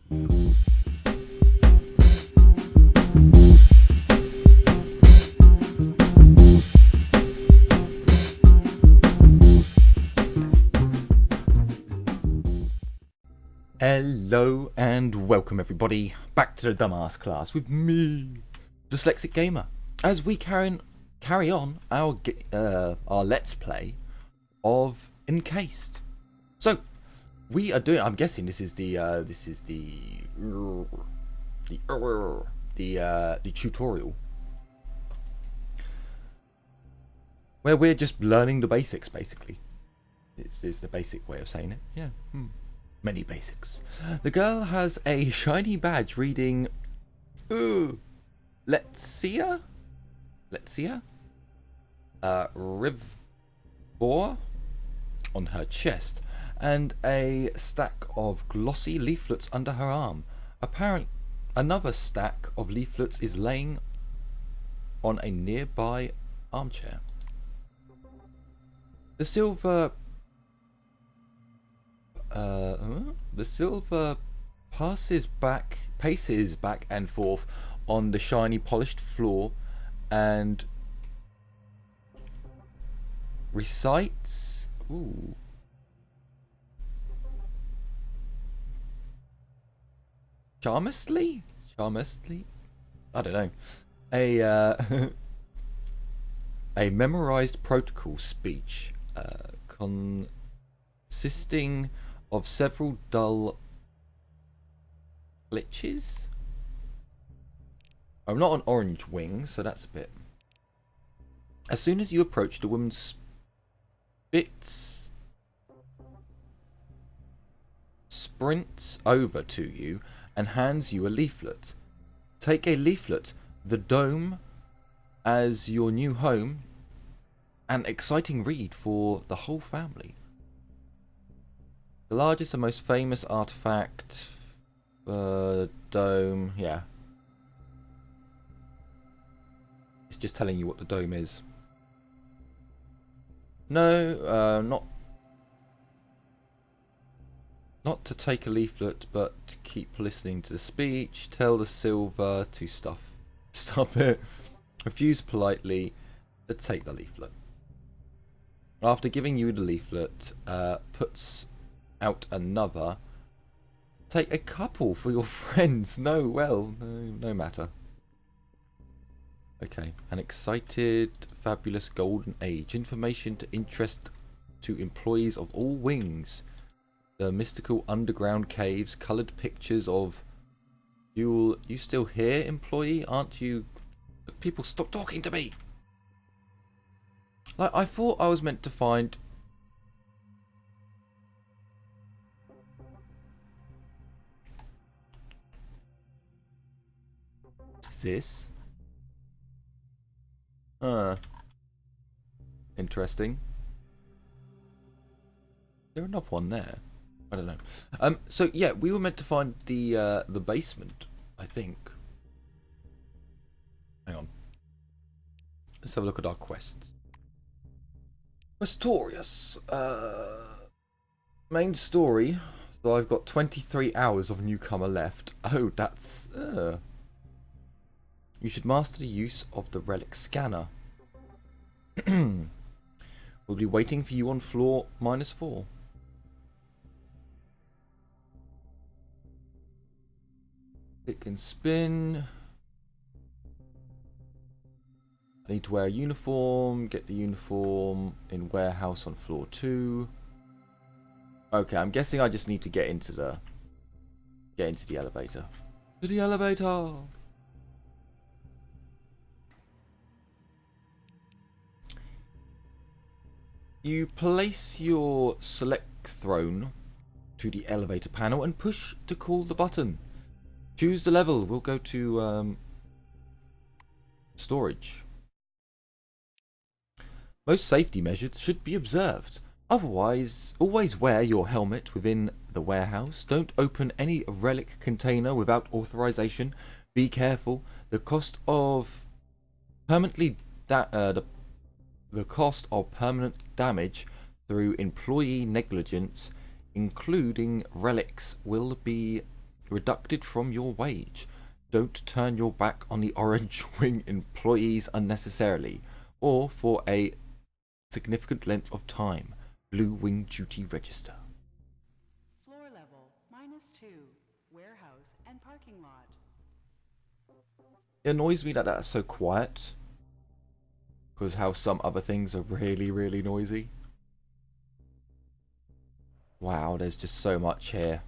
Hello and welcome everybody back to the dumbass class with me, Dyslexic Gamer, as we carry on our let's play of Encased. So we are doing. I'm guessing this is the tutorial where we're just learning the basics. Basically, this is the basic way of saying it. Yeah. Many basics. The girl has a shiny badge reading Let's Rivor on her chest and a stack of glossy leaflets under her arm. Apparently, another stack of leaflets is laying on a nearby armchair. The silver paces back and forth on the shiny polished floor and recites charmlessly, I don't know, a memorized protocol speech consisting of several dull glitches. I'm not an orange wing, so that's a bit. As soon as you approach, the woman sprints over to you and hands you a leaflet. Take a leaflet. The dome as your new home. An exciting read for the whole family. The largest and most famous artifact, dome, yeah. It's just telling you what the dome is. No, not to take a leaflet, but to keep listening to the speech. Tell the silver to stuff it. Refuse politely, but take the leaflet. After giving you the leaflet, puts out another. Take a couple for your friends. No matter. Okay, an excited, fabulous golden age. Information to interest to employees of all wings. The mystical underground caves, coloured pictures of you still here, employee? Aren't you? People, stop talking to me. Like, I thought I was meant to find. This? Interesting. Is there another one there? I don't know. So yeah, we were meant to find the basement, I think. Hang on. Let's have a look at our quests. Mysterious. Main story. So I've got 23 hours of newcomer left. Oh, that's. You should master the use of the relic scanner. We'll be waiting for you on floor -4. Pick and spin. I need to wear a uniform. Get the uniform in warehouse on floor 2. Okay, I'm guessing I just need to get into the elevator. To the elevator. You place your select throne to the elevator panel and push to call the button. Choose the level. We'll go to storage. Most safety measures should be observed. Otherwise, always wear your helmet within the warehouse. Don't open any relic container without authorization. Be careful. The cost of permanent damage through employee negligence, including relics, will be deducted from your wage. Don't turn your back on the orange wing employees unnecessarily or for a significant length of time. Blue wing duty register. Floor level, -2. Warehouse and parking lot. It annoys me that that's so quiet. Because how some other things are really, really noisy. Wow, there's just so much here.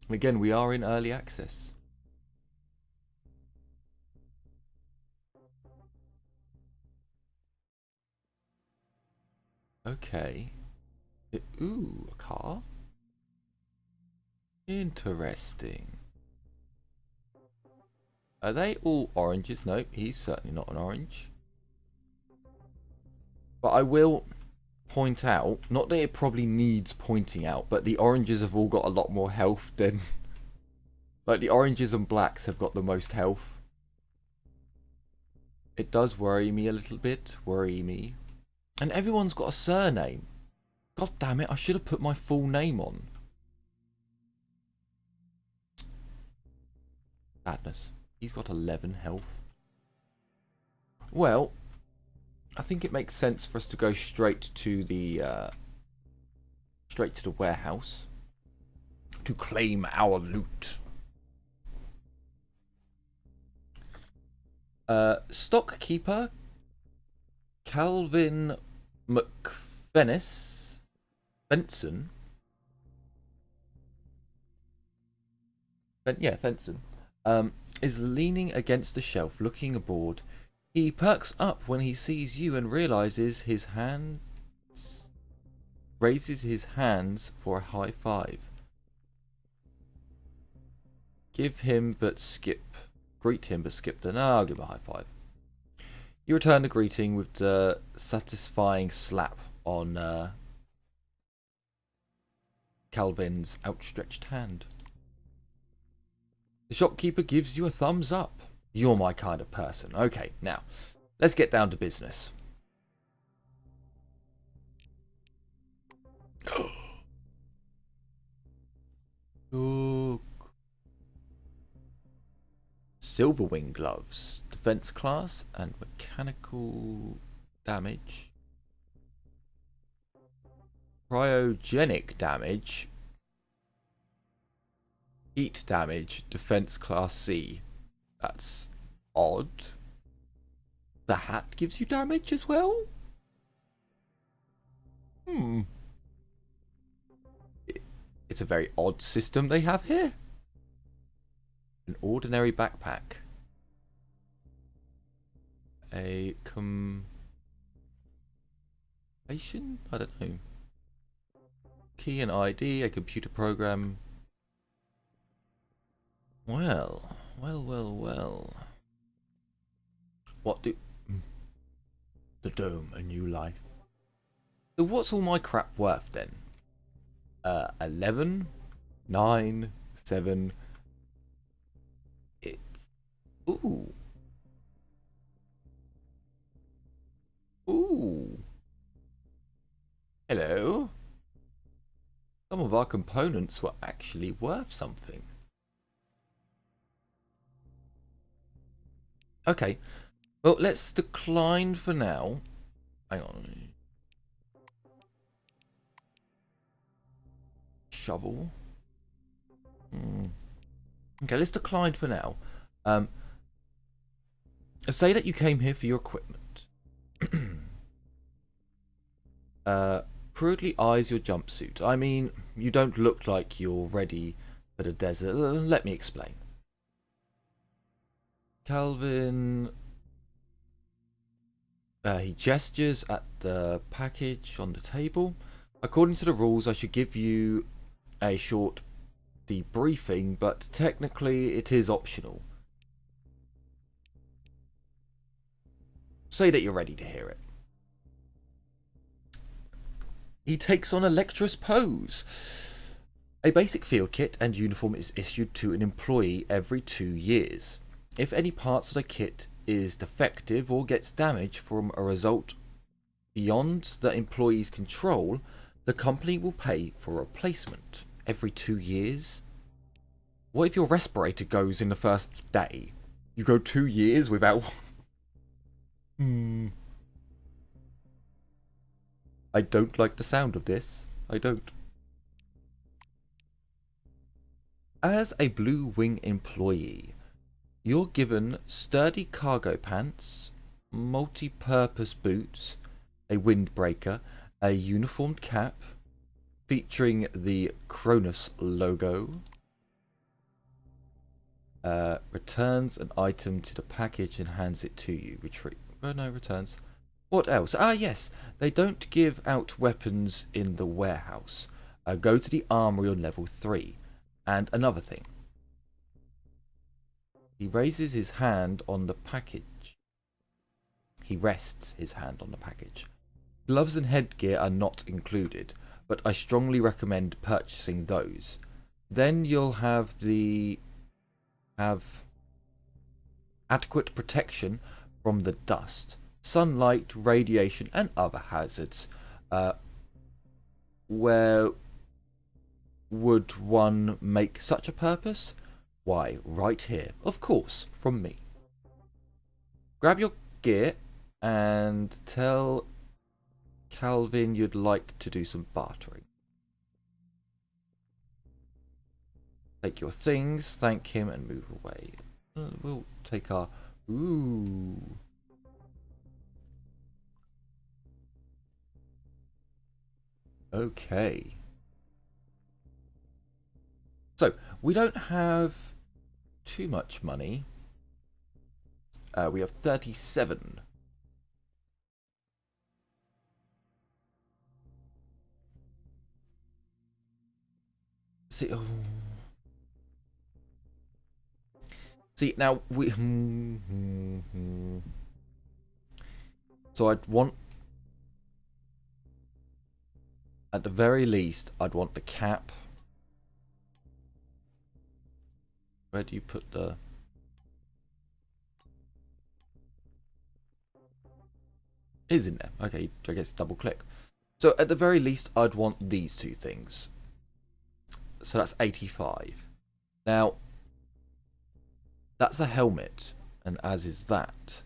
And again, we are in early access. Okay. Ooh, a car? Interesting. Are they all oranges? Nope, he's certainly not an orange. But I will point out, not that it probably needs pointing out, but the oranges have all got a lot more health than... Like, the oranges and blacks have got the most health. It does worry me a little bit. Worry me. And everyone's got a surname. God damn it, I should have put my full name on. Sadness. He's got 11 health. Well, I think it makes sense for us to go straight to the warehouse to claim our loot. Stockkeeper Calvin Benson. Is leaning against the shelf, looking aboard. He perks up when he sees you and raises his hands for a high five. Greet him but skip the I'll give him a high five. You return the greeting with the satisfying slap on Calvin's outstretched hand. The shopkeeper gives you a thumbs up. You're my kind of person. Okay, now, let's get down to business. Look. Silverwing gloves. Defense class and mechanical damage. Cryogenic damage. Heat damage. Defense class C. That's odd. The hat gives you damage as well? It's a very odd system they have here. An ordinary backpack. A I don't know. Key and ID, a computer program. Well. What do... The dome, a new life. So what's all my crap worth then? 11, 9, 7. It's... Ooh. Hello. Some of our components were actually worth something. Okay. Well, let's decline for now. Hang on. Shovel. Okay, let's decline for now. Say that you came here for your equipment. Crudely eyes your jumpsuit. I mean, you don't look like you're ready for the desert. Let me explain. Calvin... he gestures at the package on the table. According to the rules, I should give you a short debriefing, but technically it is optional. Say that you're ready to hear it. He takes on a lecturous pose. A basic field kit and uniform is issued to an employee every 2 years. If any parts of the kit is defective or gets damaged from a result beyond the employee's control, the company will pay for a replacement. every 2 years? What if your respirator goes in the first day? You go 2 years without... I don't like the sound of this. I don't. As a Blue Wing employee, you're given sturdy cargo pants, multi-purpose boots, a windbreaker, a uniformed cap featuring the Cronus logo, returns an item to the package and hands it to you. Retrieve. Oh no, returns. What else? Ah yes, they don't give out weapons in the warehouse. Go to the armory on level 3. And another thing. He raises his hand on the package. He rests his hand on the package. Gloves and headgear are not included, but I strongly recommend purchasing those. Then you'll have adequate protection from the dust, sunlight, radiation, and other hazards. Where would one make such a purpose? Why, right here, of course, from me. Grab your gear and tell Calvin you'd like to do some bartering. Take your things, thank him, and move away. We'll take our... Ooh. Okay. So, we don't have too much money. We have 37. See, oh. See, now we... So I'd want... At the very least, I'd want the cap. Where do you put the... Is in there. Okay, I guess double click. So at the very least, I'd want these two things. So that's 85. Now, that's a helmet, and as is that.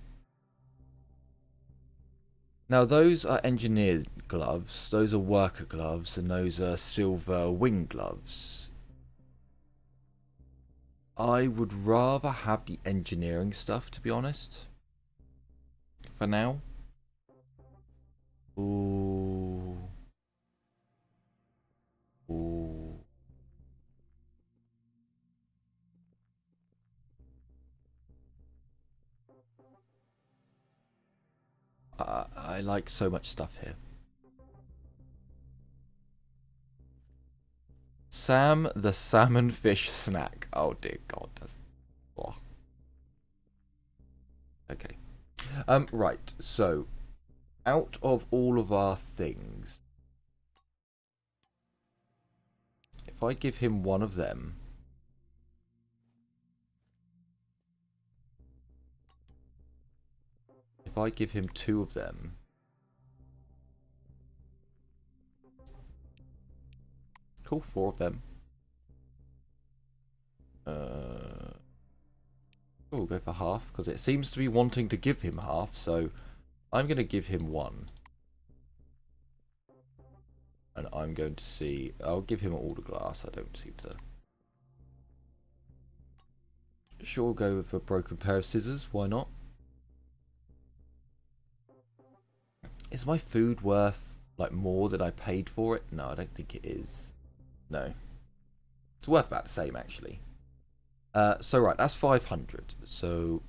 Now those are engineered gloves, those are worker gloves, and those are silver wing gloves. I would rather have the engineering stuff, to be honest. For now. Ooh. Ooh. I like so much stuff here. Sam the salmon fish snack. Oh dear God, that's... Oh. Okay. Right, so out of all of our things, if I give him one of them, if I give him 2 of them, cool, 4 of them. We'll go for half, because it seems to be wanting to give him half, so I'm going to give him 1. And I'm going to see... I'll give him all the glass, I don't seem to... Sure, go with a broken pair of scissors, why not? Is my food worth, like, more than I paid for it? No, I don't think it is. No. It's worth about the same, actually. So, right, that's 500. So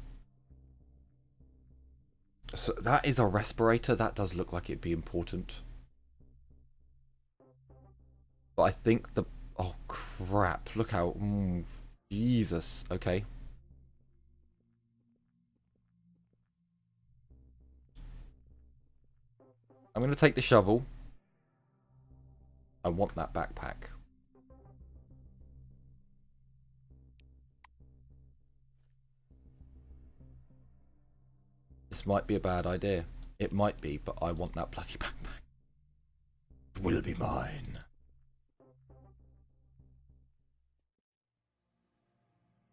that is a respirator. That does look like it'd be important. But I think the... Oh, crap. Look how... Jesus. Okay. I'm going to take the shovel. I want that backpack. This might be a bad idea. It might be, but I want that bloody backpack. It will be mine.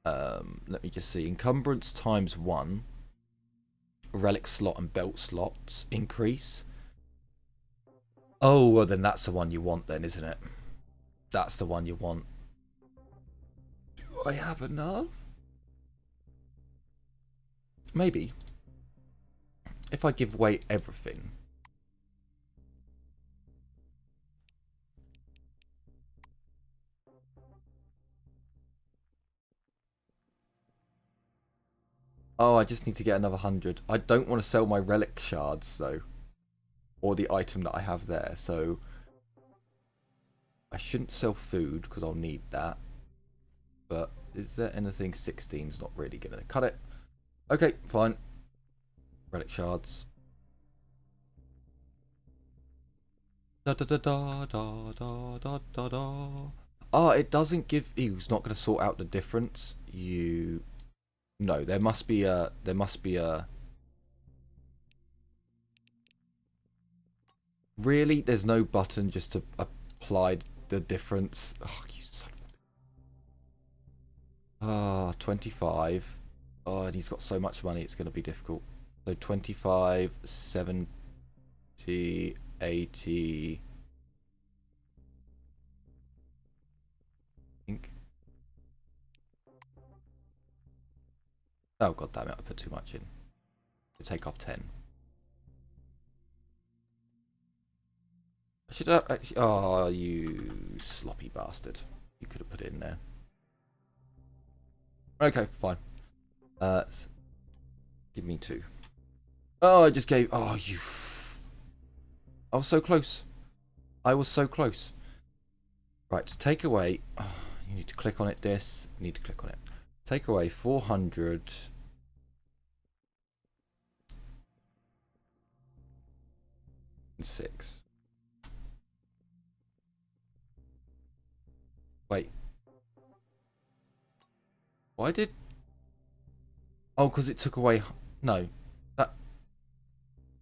Let me just see. Encumbrance times 1. Relic slot and belt slots increase. Oh, well then that's the one you want then, isn't it? That's the one you want. Do I have enough? Maybe. If I give away everything. Oh, I just need to get another 100. I don't want to sell my relic shards, though. Or the item that I have there, so... I shouldn't sell food, because I'll need that. But is there anything? 16's not really going to cut it. Okay, fine. Relic shards. Da da da da da da da da da. Ah, it doesn't give... It's not going to sort out the difference. No, there must be a... Really? There's no button just to apply the difference? Oh, you son of a... Ah, 25. Oh, and he's got so much money, it's going to be difficult. So 25, 70, 80... I think... Oh, god damn it, I put too much in. To take off 10. I should actually... Oh, you sloppy bastard. You could have put it in there. Okay, fine. Give me 2. Oh, I just gave... Oh, you... I was so close. I was so close. Right, to take away... Oh, you need to click on it, this. You need to click on it. Take away 400... 6. Wait. Why did... Oh, because it took away... No. That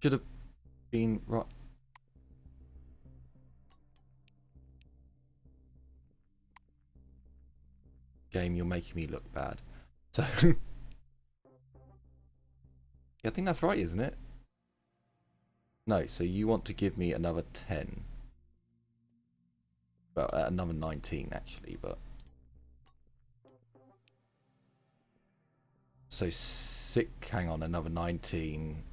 should have been right. Game, you're making me look bad. So... yeah, I think that's right, isn't it? No, so you want to give me another 10. Well, another 19, actually, but... So, hang on, another 19.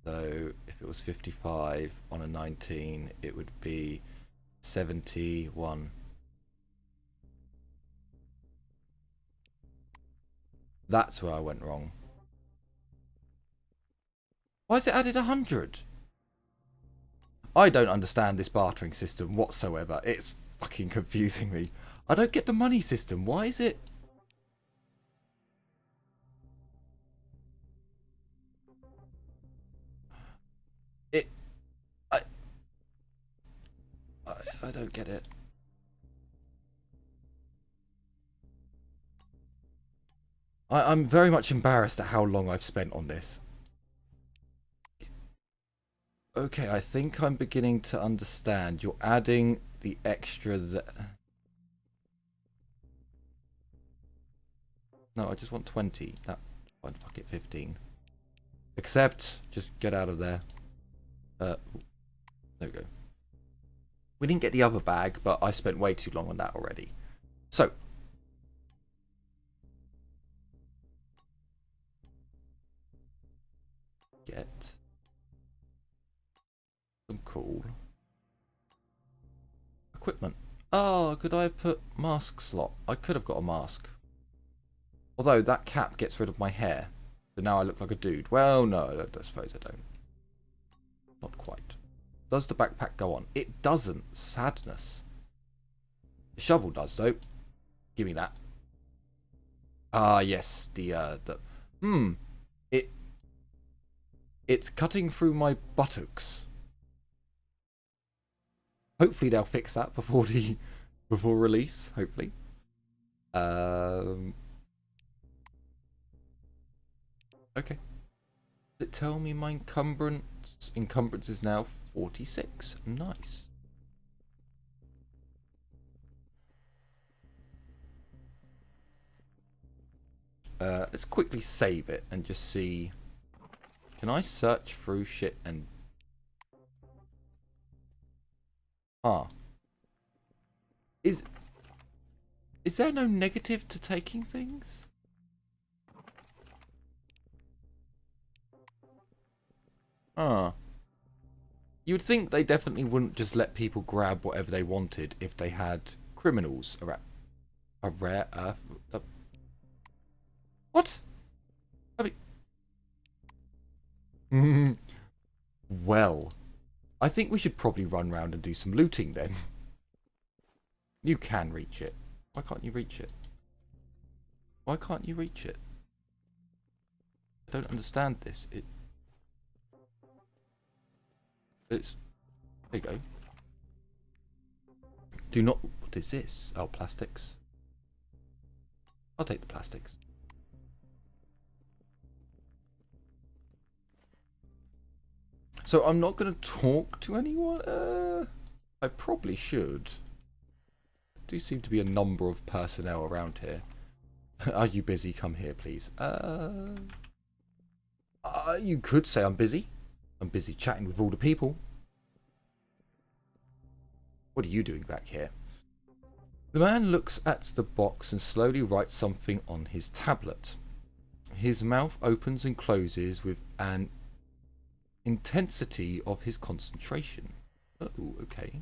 So, if it was 55 on a 19, it would be 71. That's where I went wrong. Why is it added 100? I don't understand this bartering system whatsoever. It's fucking confusing me. I don't get the money system. Why is it... I don't get it. I'm very much embarrassed at how long I've spent on this. Okay, I think I'm beginning to understand. You're adding the extra that... No, I just want 20. That... Fine, fuck it, 15. Accept. Just get out of there. There we go. We didn't get the other bag, but I spent way too long on that already. So. Get some cool equipment. Oh, could I have put mask slot? I could have got a mask. Although that cap gets rid of my hair. So now I look like a dude. Well, no, I suppose I don't. Not quite. Does the backpack go on? It doesn't. Sadness. The shovel does, though. Give me that. Ah, yes. It's cutting through my buttocks. Hopefully they'll fix that before release. Hopefully. Okay. Does it tell me my encumbrance? Encumbrance is now 46. Nice. Let's quickly save it and just see. Can I search through shit and... Ah. Is there no negative to taking things? Ah. You would think they definitely wouldn't just let people grab whatever they wanted if they had criminals around. What? I mean... Well, I think we should probably run round and do some looting then. You can reach it. Why can't you reach it? Why can't you reach it? I don't understand this. It's... There you go. Do not... What is this? Oh, plastics. I'll take the plastics. So I'm not going to talk to anyone? I probably should. There do seem to be a number of personnel around here. Are you busy? Come here, please. You could say I'm busy. I'm busy chatting with all the people. What are you doing back here? The man looks at the box and slowly writes something on his tablet. His mouth opens and closes with an intensity of his concentration. Oh, okay.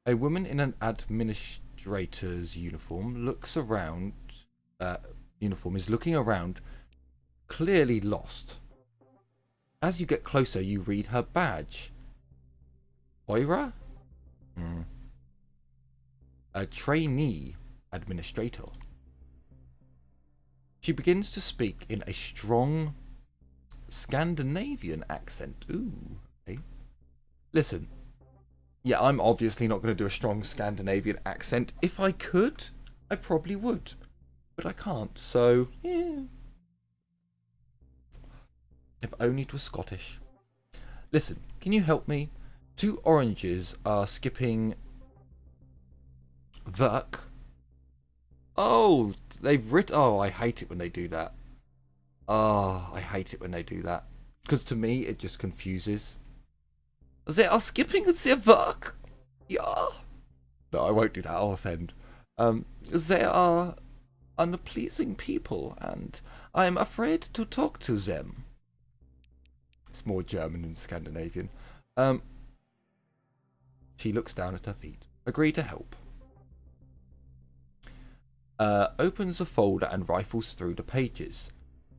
A woman in an administrator's uniform looks around. Is looking around, clearly lost. As you get closer, you read her badge. Oira? A trainee administrator. She begins to speak in a strong Scandinavian accent. Ooh, okay. Listen. Yeah, I'm obviously not going to do a strong Scandinavian accent. If I could, I probably would. But I can't, so, yeah. If only it was Scottish. Listen, can you help me? 2 oranges are skipping... Verk. Oh, they've written... Oh, I hate it when they do that. Oh, I hate it when they do that. Because to me, it just confuses. They are skipping the Verk. Yeah. No, I won't do that. I'll offend. They are unpleasing people, and I am afraid to talk to them. It's more German than Scandinavian. She looks down at her feet. Agree to help. Opens the folder and rifles through the pages.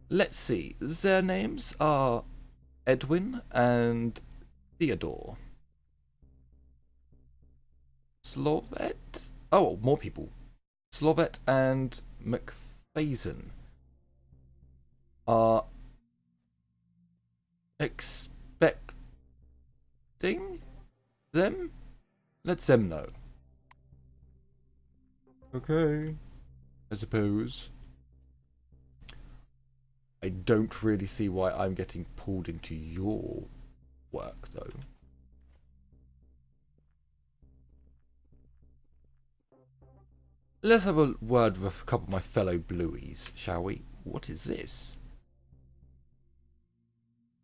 Let's see. Their names are Edwin and Theodore. Slovet? Oh, more people. Slovet and McPhason are expecting them? Let them know. Okay. I suppose. I don't really see why I'm getting pulled into your work, though. Let's have a word with a couple of my fellow blueies, shall we? What is this?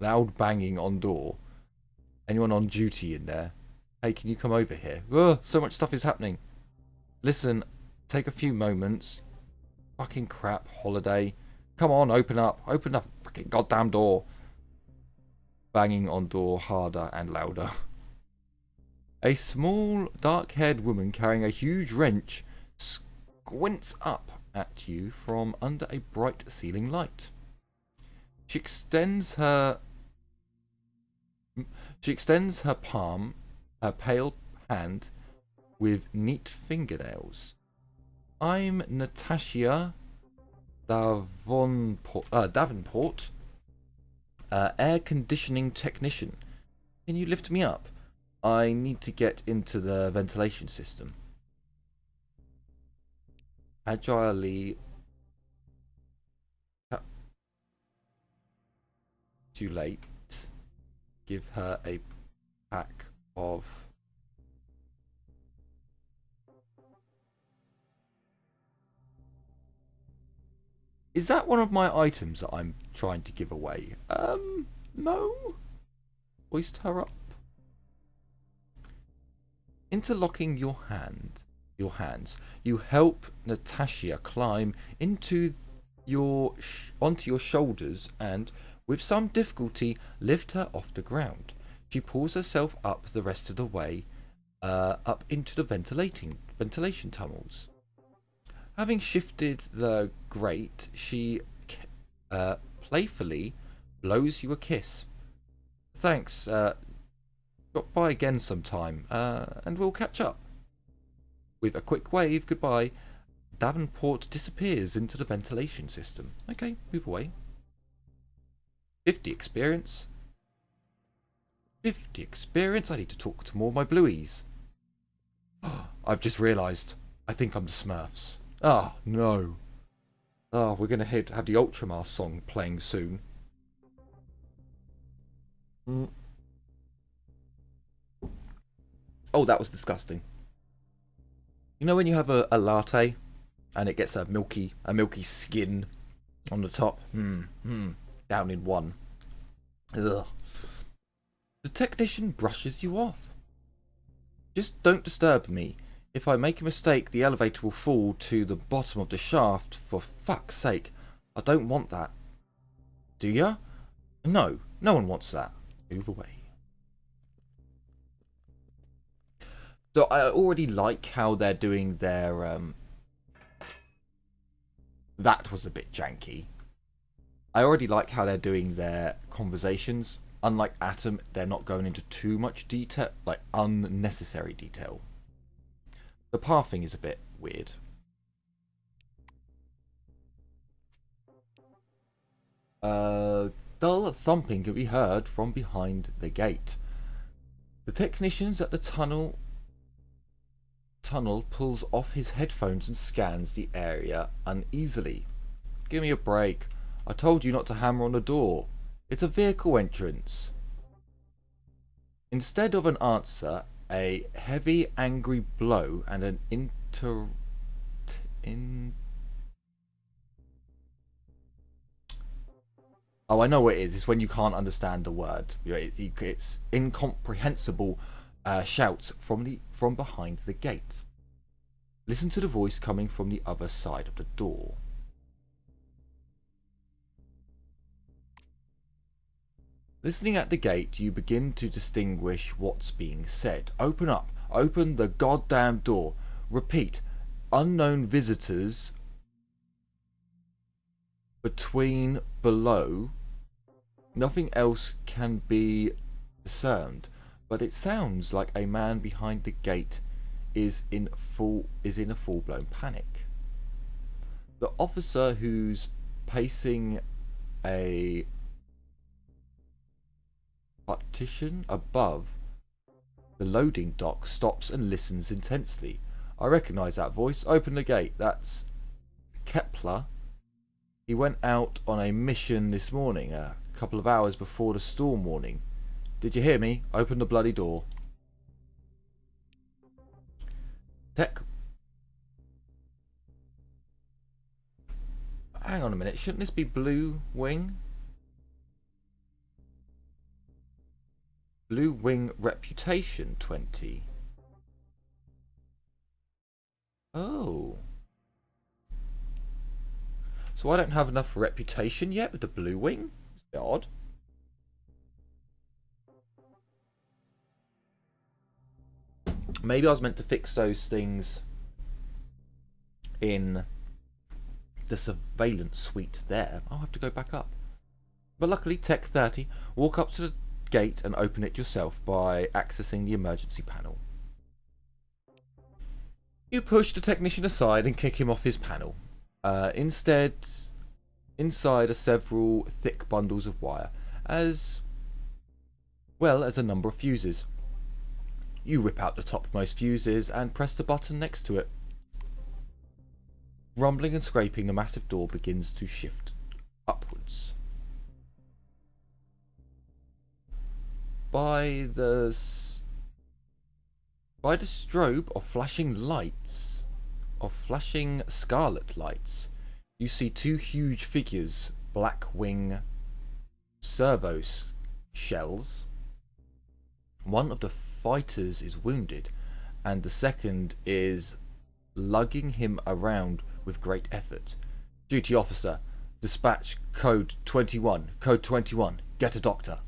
Loud banging on door. Anyone on duty in there? Hey, can you come over here? Ugh, so much stuff is happening. Listen, take a few moments. Fucking crap, holiday. Come on, open up. Open the fucking goddamn door. Banging on door harder and louder. A small, dark-haired woman carrying a huge wrench squints up at you from under a bright ceiling light. She extends her palm, her pale hand, with neat fingernails. I'm Natasha Davenport, air conditioning technician. Can you lift me up? I need to get into the ventilation system. Agilely... Too late. Give her a pack of... Is that one of my items that I'm trying to give away? No. Hoist her up. Interlocking your hands, you help Natasha climb onto your shoulders and, with some difficulty, lift her off the ground. She pulls herself up the rest of the way, up into the ventilation tunnels. Having shifted the grate, she playfully blows you a kiss. Thanks. Drop by again sometime, and we'll catch up. With a quick wave goodbye, Davenport disappears into the ventilation system. Okay, move away. 50 experience. 50 experience. I need to talk to more of my blueies. I've just realised. I think I'm the Smurfs. Ah, no. Ah, we're going to have the Ultramar song playing soon. Oh, that was disgusting. You know when you have a latte and it gets a milky skin on the top? Down in one. Ugh. The technician brushes you off. Just don't disturb me. If I make a mistake, the elevator will fall to the bottom of the shaft. For fuck's sake. I don't want that. Do ya? No, no one wants that. Move away. So I already like how they're doing their... That was a bit janky. I already like how they're doing their conversations. Unlike Atom, they're not going into too much detail, like unnecessary detail. The pathing is a bit weird. Dull thumping can be heard from behind the gate. The technicians at the tunnel pulls off his headphones and scans the area uneasily. Give me a break. I told you not to hammer on the door. It's a vehicle entrance. Instead of an answer, a heavy, angry blow and an Oh, I know what it is. It's when you can't understand the word. It's incomprehensible shouts from behind the gate. Listen to the voice coming from the other side of the door. Listening at the gate, you begin to distinguish what's being said. Open up. Open the goddamn door. Repeat. Unknown visitors between below. Nothing else can be discerned, but it sounds like a man behind the gate is in a full-blown panic. The officer who's pacing a partition above the loading dock stops and listens intensely. I recognise that voice. Open the gate. That's Kepler. He went out on a mission this morning, a couple of hours before the storm warning. Did you hear me? Open the bloody door. Tech. Hang on a minute. Shouldn't this be Blue Wing? Blue Wing Reputation 20. Oh. So I don't have enough reputation yet with the Blue Wing? It's a bit odd. Maybe I was meant to fix those things in the surveillance suite there. I'll have to go back up. But luckily, Tech 30, walk up to the gate and open it yourself by accessing the emergency panel. You push the technician aside and kick him off his panel. Instead, inside are several thick bundles of wire, as well as a number of fuses. You rip out the topmost fuses and press the button next to it. Rumbling and scraping, the massive door begins to shift upwards. By the strobe of flashing lights, of flashing scarlet lights, You see two huge figures, Blackwing servo shells. One of the fighters is wounded, and the second is lugging him around with great effort. Duty officer, dispatch code 21. Code 21, get a doctor.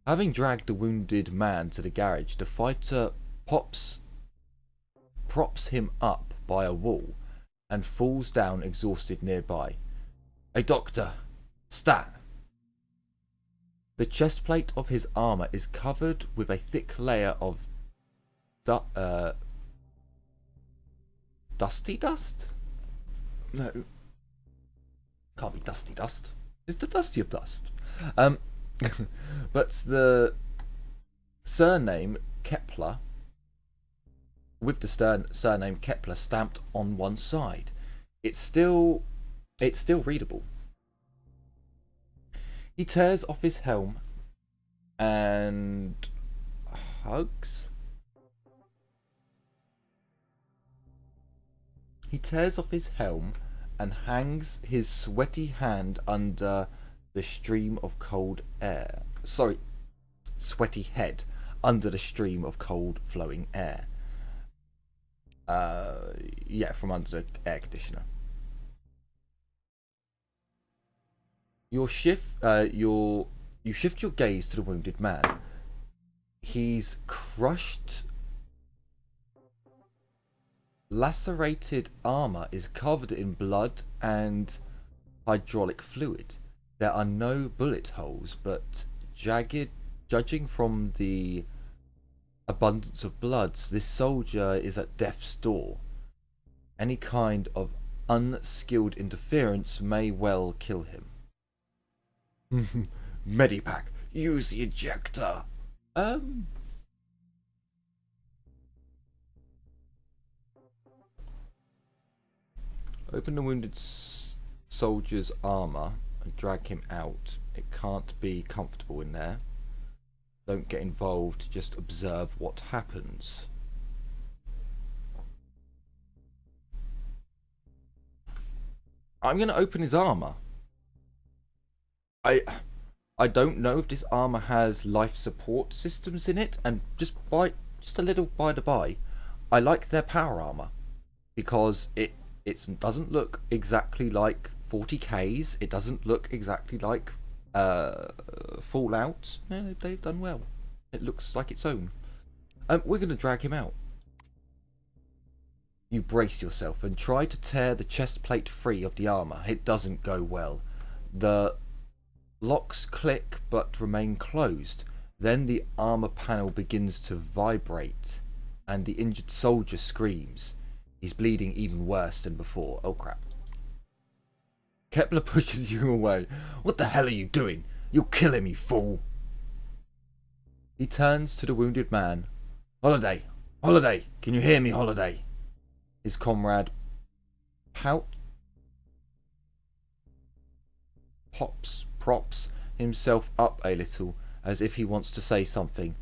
Having dragged the wounded man to the garage, the fighter props him up by a wall and falls down exhausted nearby. A doctor, stat. The chest plate of his armor is covered with a thick layer of dusty dust? No. Can't be dusty dust. It's the dusty of dust. But the surname Kepler, with the surname Kepler stamped on one side. It's still readable. He tears off his helm and hugs. He tears off his helm and hangs his sweaty hand under the stream of cold air. Sorry, sweaty head under the stream of cold flowing air. Yeah, from under the air conditioner. You shift your gaze to the wounded man. He's crushed. Lacerated armor is covered in blood and hydraulic fluid. There are no bullet holes, but judging from the abundance of blood, this soldier is at death's door. Any kind of unskilled interference may well kill him. Medipack, use the ejector. Open the wounded soldier's armor and drag him out. It can't be comfortable in there. Don't get involved, just observe what happens. I'm going to open his armor. I don't know if this armor has life support systems in it, and just a little by the by, I like their power armor because it doesn't look exactly like 40Ks. It doesn't look exactly like Fallout. No, they've done well. It looks like its own. We're going to drag him out. You brace yourself and try to tear the chest plate free of the armor. It doesn't go well. The locks click but remain closed. Then the armor panel begins to vibrate and the injured soldier screams. He's bleeding even worse than before. Oh crap. Kepler pushes you away. What the hell are you doing? You'll kill him, you fool. He turns to the wounded man. Holiday! Holiday! Can you hear me, Holiday? His comrade props himself up a little as if he wants to say something.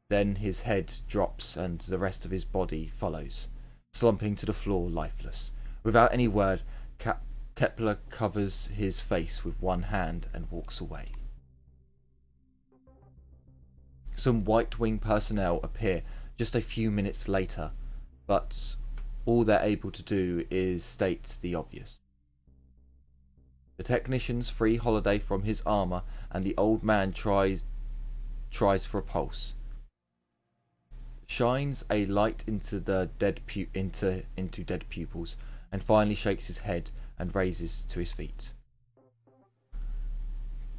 Then his head drops and the rest of his body follows, slumping to the floor lifeless. Without any word, Kepler covers his face with one hand and walks away. Some White Wing personnel appear just a few minutes later, but all they're able to do is state the obvious. The technicians free Holiday from his armor, and the old man tries for a pulse. Shines a light into the dead dead pupils, and finally shakes his head and raises to his feet.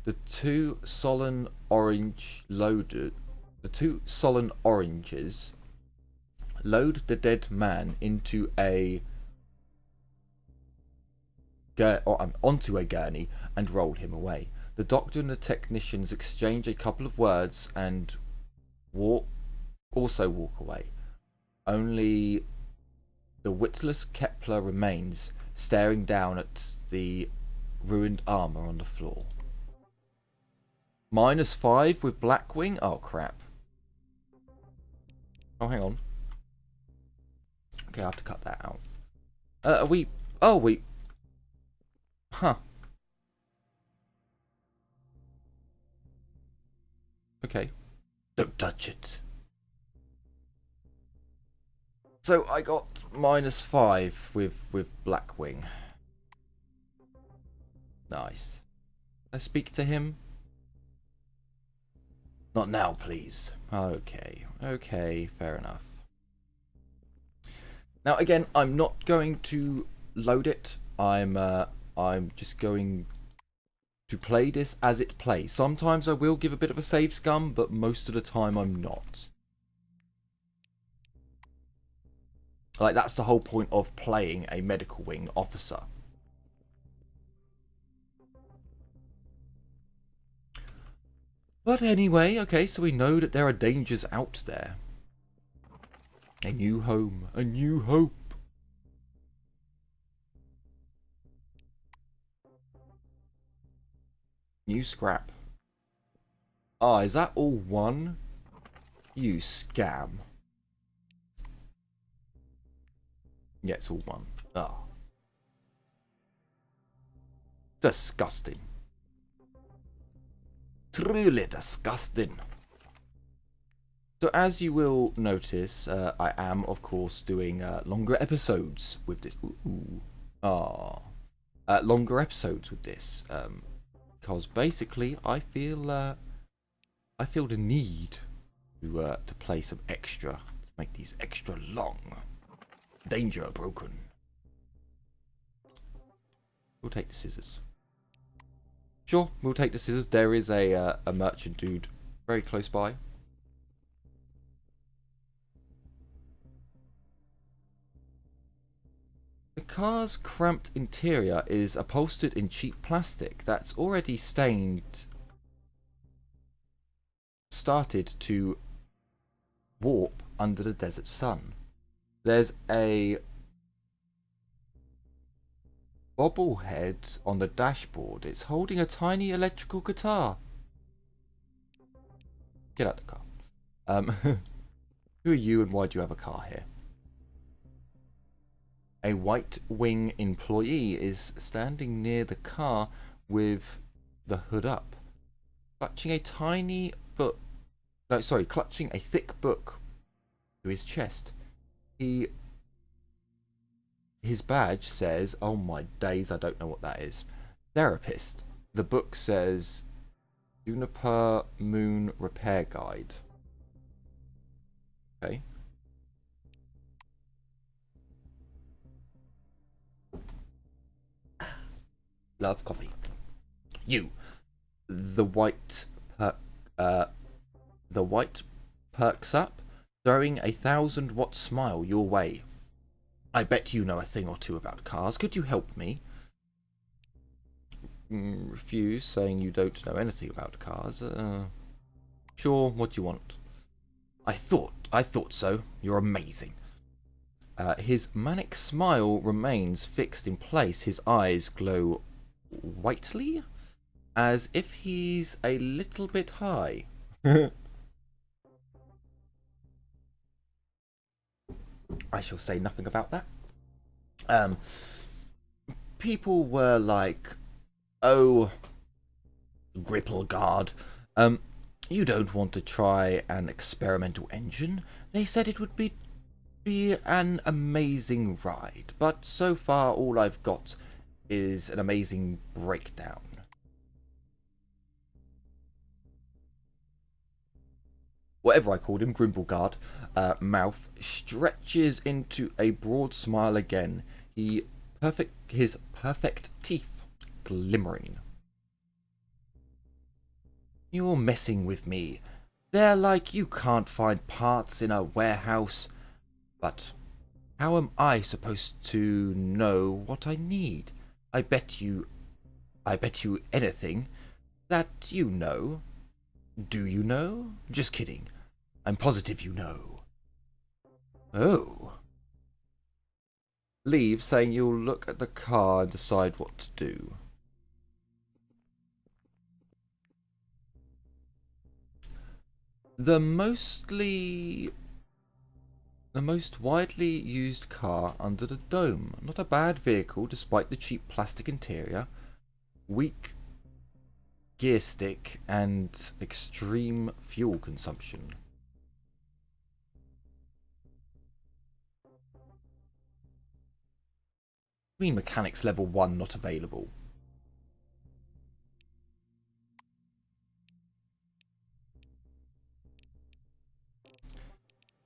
The two sullen oranges load the dead man into onto a gurney and roll him away. The doctor and the technicians exchange a couple of words and also walk away. Only the witless Kepler remains, staring down at the ruined armor on the floor. -5 with Blackwing? Oh crap. Oh, hang on. Okay, I have to cut that out. Are we... Oh, we... Huh. Okay. Don't touch it. So I got -5 with Blackwing. Nice. Let's speak to him. Not now, please. Okay. Okay, fair enough. Now again, I'm not going to load it. I'm just going to play this as it plays. Sometimes I will give a bit of a save scum, but most of the time I'm not. Like, that's the whole point of playing a medical wing officer. But anyway, okay, so we know that there are dangers out there. A new home, a new hope. New scrap. Ah, is that all one? You scam. Yeah, it's all one. Ah. Disgusting. Truly disgusting. So as you will notice, I am, of course, doing longer episodes with this. Ooh. Ah. Longer episodes with this. Because basically, I feel the need to play some extra, to make these extra long. Danger broken. We'll take the scissors. Sure, we'll take the scissors. There is a merchant dude very close by. The car's cramped interior is upholstered in cheap plastic that's already started to warp under the desert sun. There's a bobblehead on the dashboard. It's holding a tiny electrical guitar. Get out the car. Who are you and why do you have a car here? A White Wing employee is standing near the car with the hood up, clutching a clutching a thick book to his chest. His badge says, oh my days, I don't know what that is. Therapist. The book says Juniper Moon Repair Guide. Okay. Love coffee. You. The white perks up, throwing a 1,000-watt smile your way. I bet you know a thing or two about cars. Could you help me? Refuse, saying you don't know anything about cars. Sure, what do you want? I thought so. You're amazing. His manic smile remains fixed in place. His eyes glow whitely, as if he's a little bit high. I shall say nothing about that. People were like, oh, Gripple Guard, you don't want to try an experimental engine? They said it would be an amazing ride, but so far all I've got is an amazing breakdown. Whatever I called him, Grimbleguard, mouth stretches into a broad smile again. His perfect teeth glimmering. You're messing with me. They're like you can't find parts in a warehouse. But how am I supposed to know what I need? I bet you anything that you know. Do you know? Just kidding. I'm positive you know. Oh. Leave, saying you'll look at the car and decide what to do. The mostly The most widely used car under the dome. Not a bad vehicle despite the cheap plastic interior, weak gear stick, and extreme fuel consumption. Green mechanics level 1 not available.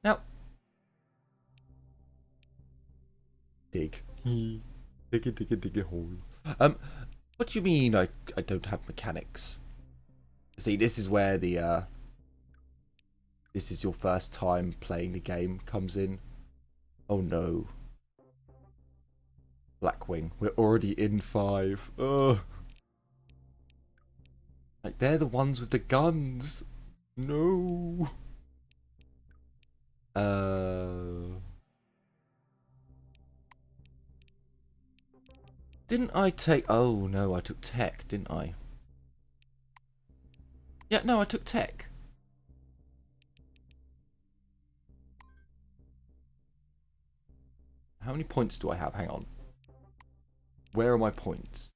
Now, dig. Dig a hole. What do you mean I don't have mechanics? See, this is where the this is your first time playing the game comes in. Oh no. Blackwing, we're already in 5. Ugh. Like, they're the ones with the guns. No. Didn't I take... Oh, no, I took tech, didn't I? Yeah, no, I took tech. How many points do I have? Hang on. Where are my points?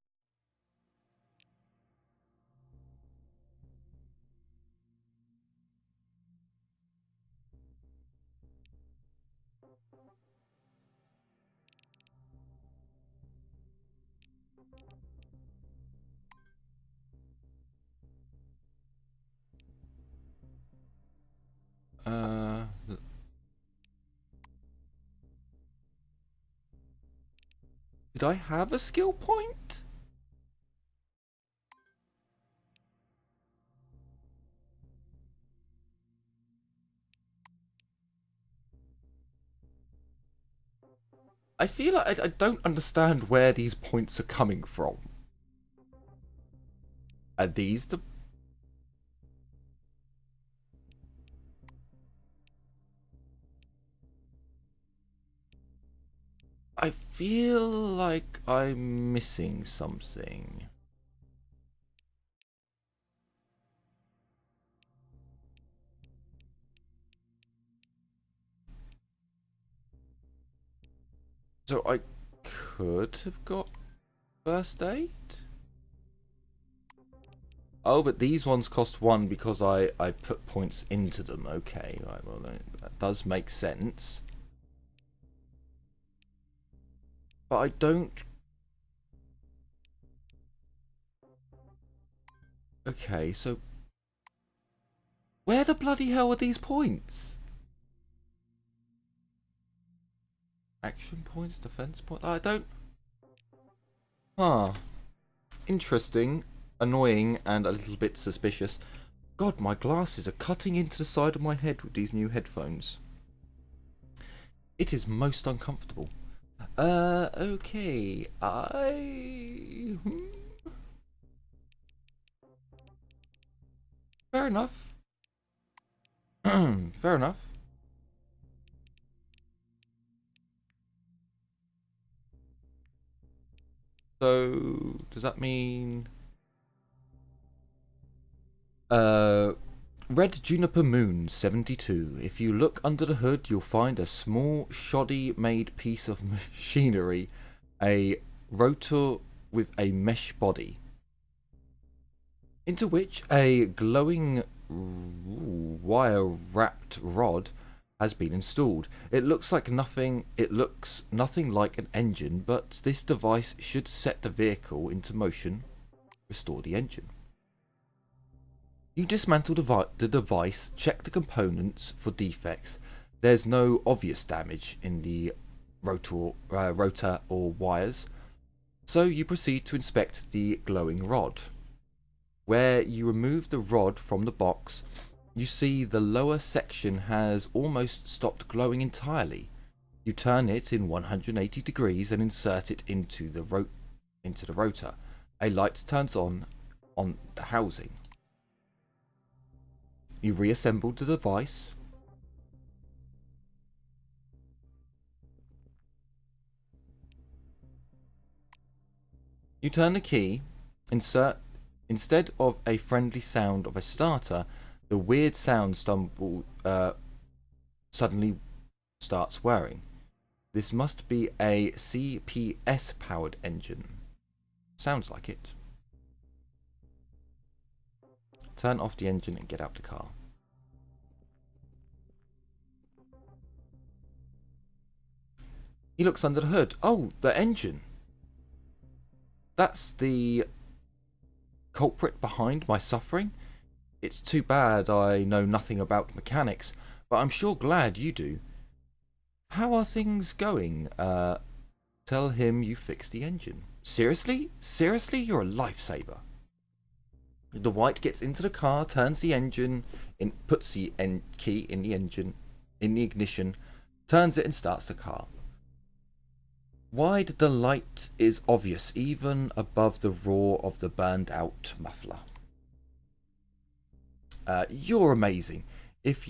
Did I have a skill point? I feel like I don't understand where these points are coming from. Are these the... I feel like I'm missing something. So I could have got first aid? Oh, but these ones cost 1 because I put points into them. Okay, right, well, that does make sense. But I don't... Okay, so... Where the bloody hell are these points? Action points, defense points... I don't... Huh. Interesting, annoying, and a little bit suspicious. God, my glasses are cutting into the side of my head with these new headphones. It is most uncomfortable. Okay. Fair enough. Fair enough. So, does that mean... Red Juniper Moon 72. If you look under the hood, you'll find a small, shoddy-made piece of machinery. A rotor with a mesh body, into which a glowing wire-wrapped rod has been installed. It looks nothing like an engine, but this device should set the vehicle into motion, restore the engine. You dismantle the device, check the components for defects. There's no obvious damage in the rotor or wires, so you proceed to inspect the glowing rod. Where you remove the rod from the box, you see the lower section has almost stopped glowing entirely. You turn it in 180 degrees and insert it into the rotor. A light turns on the housing. You reassemble the device. You turn the key, instead of a friendly sound of a starter, the weird sound suddenly starts whirring. This must be a CPS powered engine. Sounds like it. Turn off the engine and get out the car. He looks under the hood. Oh, the engine. That's the culprit behind my suffering. It's too bad I know nothing about mechanics, but I'm sure glad you do. How are things going? Tell him you fixed the engine. Seriously? Seriously? You're a lifesaver. The White gets into the car, turns the engine, puts the key in the engine, in the ignition, turns it and starts the car. Wide the light is obvious, even above the roar of the burned out muffler. You're amazing. If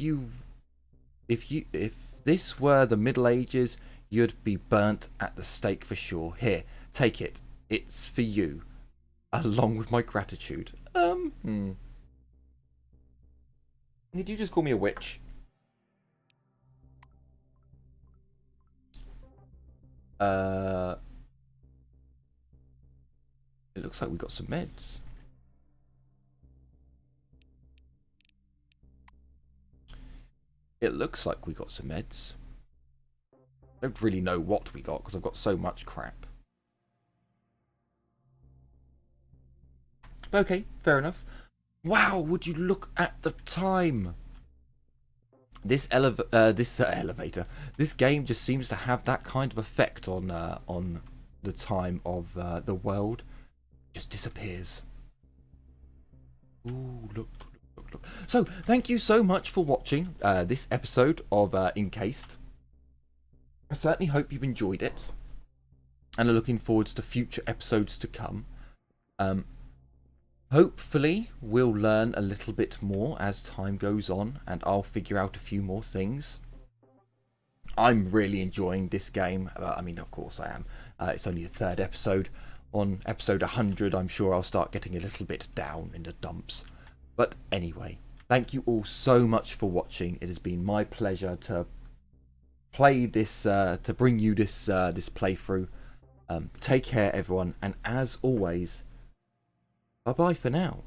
this were the Middle Ages, you'd be burnt at the stake for sure. Here, take it. It's for you, along with my gratitude. Did you just call me a witch? It looks like we got some meds. It looks like we got some meds. I don't really know what we got because I've got so much crap. Okay, fair enough. Wow, would you look at the time? This elevator, this game just seems to have that kind of effect on the time of the world. Just disappears. Ooh, look. So, thank you so much for watching this episode of Encased. I certainly hope you've enjoyed it, and are looking forward to future episodes to come. Hopefully, we'll learn a little bit more as time goes on, and I'll figure out a few more things. I'm really enjoying this game. I mean, of course I am. It's only the third episode. On episode 100, I'm sure I'll start getting a little bit down in the dumps. But anyway, thank you all so much for watching. It has been my pleasure to play this, to bring you this this playthrough. Take care, everyone, and as always, bye-bye for now.